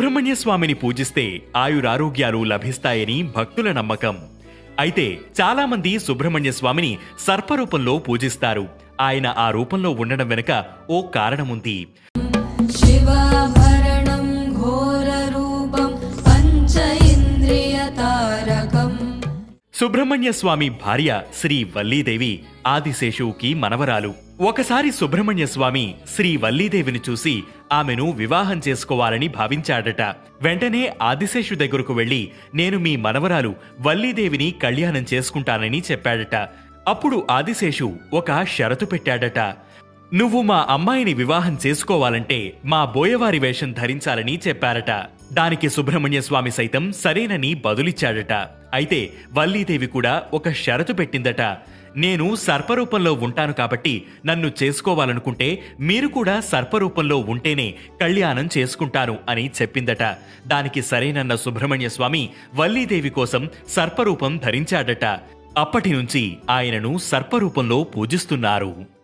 సుబ్రహ్మణ్య స్వామిని పూజిస్తే ఆయురారోగ్యాలు లభిస్తాయని భక్తుల నమ్మకం. అయితే చాలామంది సుబ్రహ్మణ్య స్వామిని సర్పరూపంలో పూజిస్తారు. ఆయన ఆ రూపంలో ఉండడం వెనుక ఓ కారణముంది. శివాభరణం ఘోర రూపం పంచ ఇంద్రియ తారకం. సుబ్రహ్మణ్య స్వామి భార్య శ్రీ వల్లీదేవి ఆదిశేషువుకి మనవరాలు. ఒకసారి సుబ్రహ్మణ్య స్వామి శ్రీ వల్లీదేవిని చూసి ఆమెను వివాహం చేసుకోవాలని భావించాడట. వెంటనే ఆదిశేషు దగ్గరకు వెళ్లి, నేను మీ మనవరాలు వల్లీదేవిని కళ్యాణం చేసుకుంటానని చెప్పాడట. అప్పుడు ఆదిశేషు ఒక షరతు పెట్టాడట. నువ్వు మా అమ్మాయిని వివాహం చేసుకోవాలంటే మా బోయవారి వేషం ధరించాలని చెప్పారట. దానికి సుబ్రహ్మణ్య స్వామి సైతం సరేనని బదులిచ్చాడట. అయితే వల్లీదేవి కూడా ఒక షరతు పెట్టిందట. నేను సర్పరూపంలో ఉంటాను కాబట్టి నన్ను చేసుకోవాలనుకుంటే మీరు కూడా సర్పరూపంలో ఉంటేనే కళ్యాణం చేసుకుంటాను అని చెప్పిందట. దానికి సరేనన్న సుబ్రహ్మణ్య స్వామి వల్లీదేవి కోసం సర్పరూపం ధరించాడట. అప్పటి నుంచి ఆయనను సర్పరూపంలో పూజిస్తున్నారు.